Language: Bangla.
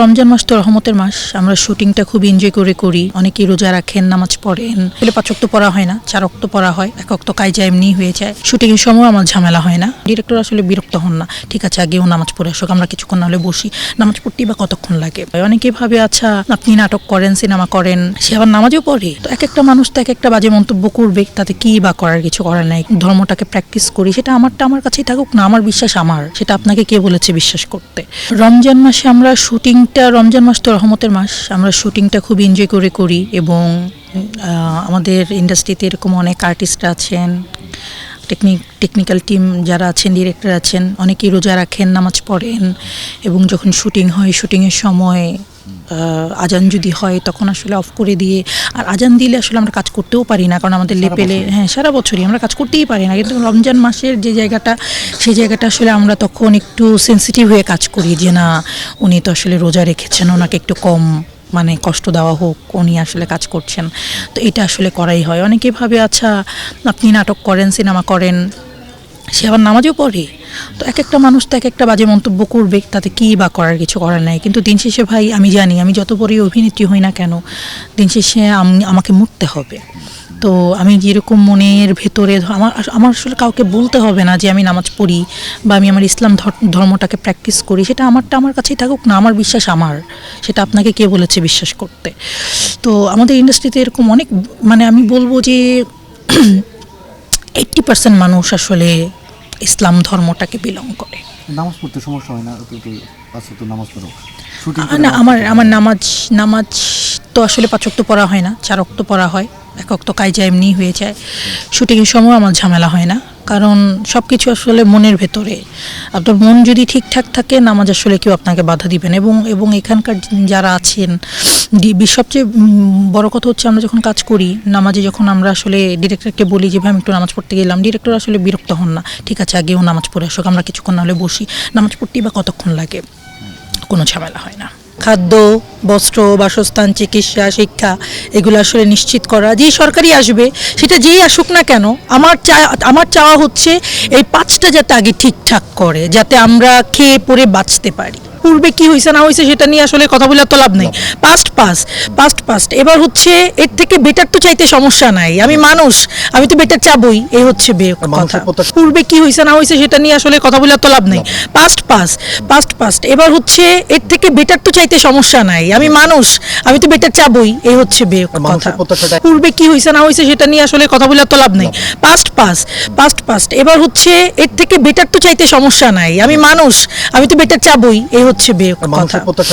রমজান মাস তো রহমতের মাস। আমরা শুটিংটা খুব এনজয় করে করি। অনেকেই রোজা রাখেন, নামাজ পড়েন। 5 ওয়াক্ত পড়া হয় না, 4 ওয়াক্ত পড়া হয়। 1 ওয়াক্ত কায়জা এমনি হয়ে যায়। শুটিং এর সময় আমার ঝামেলা হয় না। ডিরেক্টর আসলে বিরক্ত হন না, ঠিক আছে আগেও নামাজ পড়ে আসুক, আমরা কিছুক্ষণ নাহলে বসি। নামাজ পড়তেই বা কতক্ষণ লাগে। অনেকে ভাবে আচ্ছা আপনি নাটক করেন, সিনেমা করেন, সে আবার নামাজও পড়ে। তো এক একটা মানুষ তো এক একটা বাজে মন্তব্য করবে, তাতে কি বা করার কিছু করার নাই। ধর্মটাকে প্র্যাকটিস করি, সেটা আমারটা আমার কাছেই থাকুক না, আমার বিশ্বাস আমার, সেটা আপনাকে কে বলেছে বিশ্বাস করতে। রমজান মাসে আমরা শুটিংটা, রমজান মাস তো রহমতের মাস, আমরা শুটিংটা খুব এনজয় করে করি এবং আমাদের ইন্ডাস্ট্রিতে এরকম অনেক আর্টিস্ট আছেন, টেকনিক্যাল টিম যারা আছেন, ডিরেক্টর আছেন, অনেকেই রোজা রাখেন, নামাজ পড়েন এবং যখন শুটিং হয়, শুটিংয়ের সময় আজান যদি হয় তখন আসলে অফ করে দিয়ে, আর আজান দিলে আসলে আমরা কাজ করতেও পারি না, কারণ আমাদের লেভেলে সারা বছরই আমরা কাজ করতেই পারি না। কিন্তু রমজান মাসের যে জায়গাটা, সেই জায়গাটা আসলে আমরা তখন একটু সেন্সিটিভ হয়ে কাজ করি যে না, উনি তো আসলে রোজা রেখেছেন, ওনাকে একটু কম মানে কষ্ট দেওয়া হোক, উনি আসলে কাজ করছেন। তো এটা আসলে করাই হয়। অনেকে ভাবে আচ্ছা আপনি নাটক করেন, সিনেমা করেন, সে আবার নামাজও পড়ে। তো এক একটা মানুষ তো এক একটা বাজে মন্তব্য করবে, তাতে কি বা করার কিছু করার নাই। কিন্তু দিন শেষে ভাই আমি জানি, আমি যত বড়ই অভিনেত্রী হই না কেন, দিন শেষে আমাকে মরতে হবে। তো আমি যেরকম মনের ভেতরে আমার আসলে কাউকে বলতে হবে না যে আমি নামাজ পড়ি বা আমি আমার ইসলাম ধর্মটাকে প্র্যাকটিস করি, সেটা আমারটা আমার কাছেই থাকুক না, আমার বিশ্বাস আমার, সেটা আপনাকে কে বলেছে বিশ্বাস করতে। তো আমাদের ইন্ডাস্ট্রিতে এরকম অনেক, মানে আমি বলবো যে 80% মানুষ আসলে ইসলাম ধর্মটাকে বিলং করে। নামাজ পড়তে সমস্যা হয় না? তো নামাজ পড়ো না, আমার নামাজ তো আসলে 5 ওয়াক্ত পড়া হয় না, 4 ওয়াক্ত পড়া হয়। 1 ওয়াক্ত কায়জা এমনি হয়ে যায়। শুটিংয়ের সময় আমার ঝামেলা হয় না, কারণ সব কিছু আসলে মনের ভেতরে। আপনার মন যদি ঠিকঠাক থাকে, নামাজ আসলে কেউ আপনাকে বাধা দিবেন। এবং এখানকার যারা আছেন, সবচেয়ে বড় কথা হচ্ছে আমরা যখন কাজ করি নামাজে, যখন আমরা আসলে ডিরেক্টরকে বলি যে ভাই আমি একটু নামাজ পড়তে গেলাম, ডিরেক্টর আসলে বিরক্ত হন না, ঠিক আছে আগেও নামাজ পড়ে আসুক, আমরা কিছুক্ষণ নাহলে বসি। নামাজ পড়তেই বা কতক্ষণ লাগে, কোনো ঝামেলা হয় না। খাদ্য, বস্ত্র, বাসস্থান, চিকিৎসা, শিক্ষা, এগুলো আসলে নিশ্চিত করা, যে সরকারি আসবে সেটা যেই আসুক না কেন, আমার চাওয়া হচ্ছে এই 5টা যাতে আগে ঠিকঠাক করে, যাতে আমরা খেয়ে পরে বাঁচতে পারি। পূর্বে কি হয়েছে না হয়েছে সেটা নিয়ে আসলে কথা বলে তো লাভ নেই। পাস্ট এবার হচ্ছে এর থেকে বেটার তো চাইতে সমস্যা নাই। আমি মানুষ, আমি তো বেটার চাবই, এই হচ্ছে কথা। পূর্বে কি হয়েছে না হয়েছে সেটা নিয়ে আসলে কথা বলে তো লাভ নেই। পাস্ট এবার হচ্ছে এর থেকে বেটার তো চাইতে সমস্যা নাই। আমি মানুষ, আমি তো বেটার চাবই, এই হচ্ছে কথা। পূর্বে কি হয়েছে না হয়েছে সেটা নিয়ে আসলে কথা বলে তো লাভ নেই। পাস্ট এবার হচ্ছে এর থেকে বেটার তো চাইতে সমস্যা নাই। আমি মানুষ, আমি তো বেটার চাবই, এই হচ্ছে কথা।